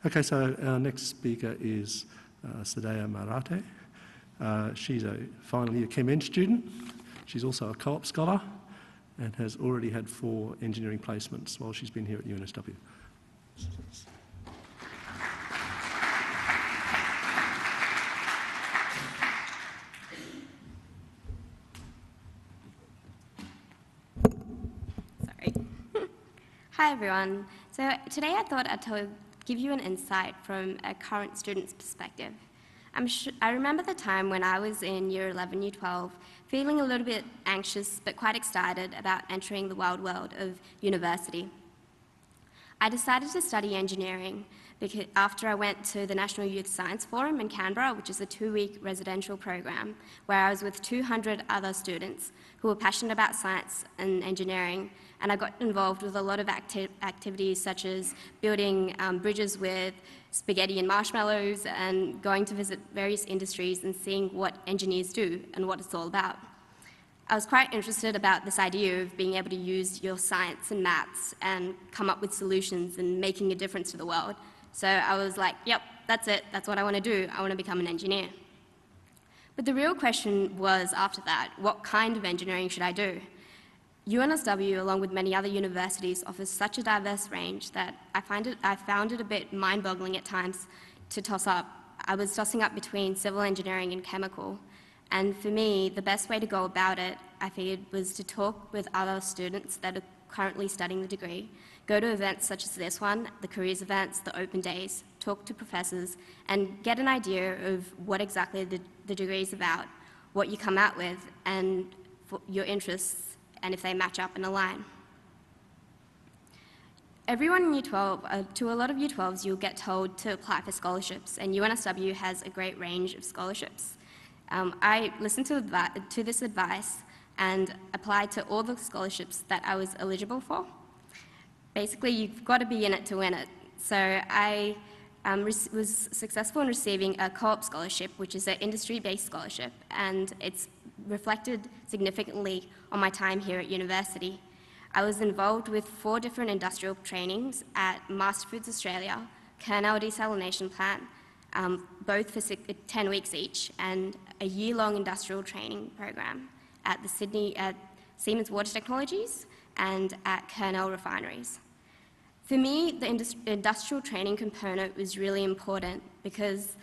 Okay, so our next speaker is Sadea Marate. She's a final year Chem Eng student. She's also a co-op scholar and has already had 4 engineering placements while she's been here at UNSW. Sorry. Hi everyone. So today I thought I'd give you an insight from a current student's perspective. I remember the time when I was in year 11, year 12, feeling a little bit anxious but quite excited about entering the wild world of university. I decided to study engineering because after I went to the National Youth Science Forum in Canberra, which is a 2-week residential program, where I was with 200 other students who were passionate about science and engineering, and I got involved with a lot of activities such as building bridges with spaghetti and marshmallows and going to visit various industries and seeing what engineers do and what it's all about. I was quite interested about this idea of being able to use your science and maths and come up with solutions and making a difference to the world. So I was like, yep, that's it, that's what I want to do, I want to become an engineer. But the real question was, after that, what kind of engineering should I do? UNSW, along with many other universities, offers such a diverse range that I found it a bit mind-boggling at times to toss up. I was tossing up between civil engineering and chemical. And for me, the best way to go about it, I figured, was to talk with other students that are currently studying the degree, go to events such as this one, the careers events, the open days, talk to professors, and get an idea of what exactly the degree is about, what you come out with, and your interests, and if they match up and align. Everyone in Year 12, to a lot of Year 12s, you'll get told to apply for scholarships, and UNSW has a great range of scholarships. I listened to this advice and applied to all the scholarships that I was eligible for. Basically, you've got to be in it to win it. So I was successful in receiving a co-op scholarship, which is an industry-based scholarship, and it's reflected significantly on my time here at university. I was involved with 4 different industrial trainings at Master Foods Australia, Kernel Desalination Plant, both for 10 weeks each, and a year-long industrial training program at Siemens Water Technologies and at Kernel Refineries. For me, the industrial training component was really important because,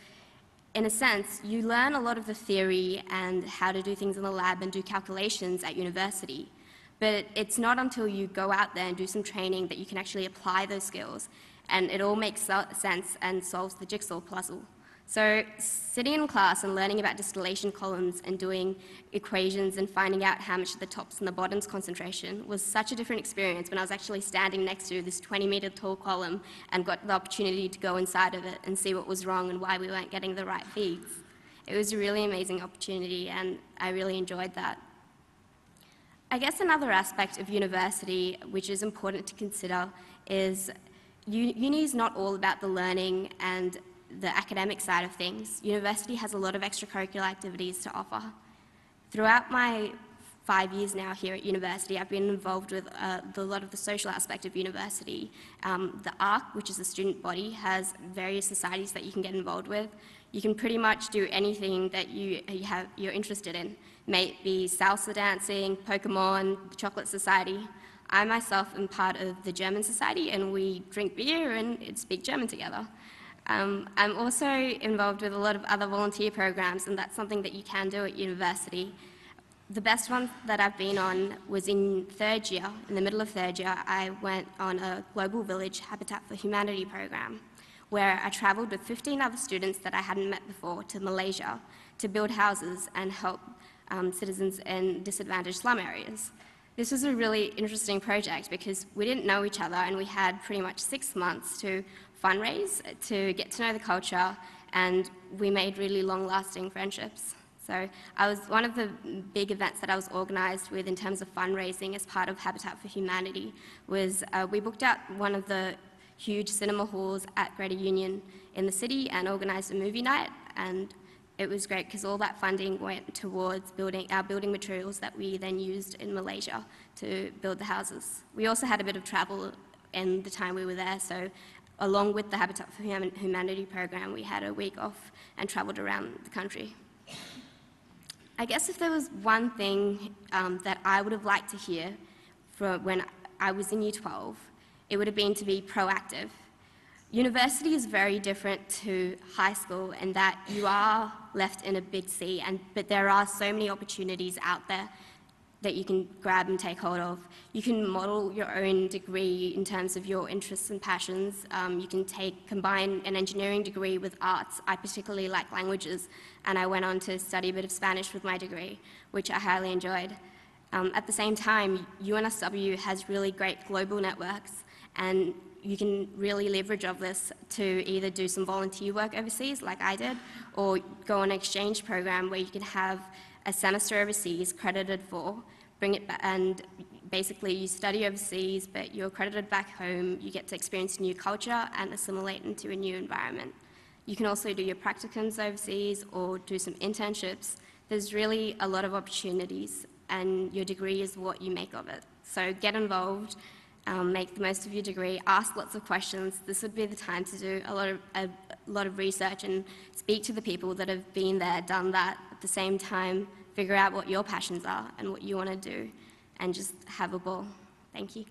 in a sense, you learn a lot of the theory and how to do things in the lab and do calculations at university. But it's not until you go out there and do some training that you can actually apply those skills, and it all makes sense and solves the jigsaw puzzle. So sitting in class and learning about distillation columns and doing equations and finding out how much the tops and the bottoms concentration was such a different experience when I was actually standing next to this 20-metre tall column and got the opportunity to go inside of it and see what was wrong and why we weren't getting the right feeds. It was a really amazing opportunity, and I really enjoyed that. I guess another aspect of university which is important to consider is uni is not all about the learning and the academic side of things. University has a lot of extracurricular activities to offer. Throughout my 5 years now here at university, I've been involved with a lot of the social aspect of university. The ARC, which is a student body, has various societies that you can get involved with. You can pretty much do anything that you're interested in. May it be salsa dancing, Pokemon, the Chocolate Society. I myself am part of the German Society, and we drink beer and speak German together. I'm also involved with a lot of other volunteer programs, and that's something that you can do at university. The best one that I've been on was in 3rd year. In the middle of 3rd year, I went on a Global Village Habitat for Humanity program, where I travelled with 15 other students that I hadn't met before to Malaysia to build houses and help citizens in disadvantaged slum areas. This was a really interesting project because we didn't know each other, and we had pretty much 6 months to fundraise, to get to know the culture, and we made really long-lasting friendships. So one of the big events that I was organised with in terms of fundraising as part of Habitat for Humanity was we booked out one of the huge cinema halls at Greater Union in the city and organised a movie night, and it was great because all that funding went towards our building materials that we then used in Malaysia to build the houses. We also had a bit of travel in the time we were there, so along with the Habitat for Humanity program, we had a week off and travelled around the country. I guess if there was one thing that I would have liked to hear from when I was in Year 12, it would have been to be proactive. University is very different to high school in that you are left in a big sea, but there are so many opportunities out there that you can grab and take hold of. You can model your own degree in terms of your interests and passions. You can combine an engineering degree with arts. I particularly like languages, and I went on to study a bit of Spanish with my degree, which I highly enjoyed. At the same time, UNSW has really great global networks, and you can really leverage of this to either do some volunteer work overseas, like I did, or go on an exchange program where you can have a semester overseas credited for, bring it back, and basically you study overseas, but you're accredited back home, you get to experience a new culture and assimilate into a new environment. You can also do your practicums overseas or do some internships. There's really a lot of opportunities, and your degree is what you make of it. So get involved. Make the most of your degree, ask lots of questions. This would be the time to do a lot of research and speak to the people that have been there, done that. At the same time, figure out what your passions are and what you want to do, and just have a ball. Thank you.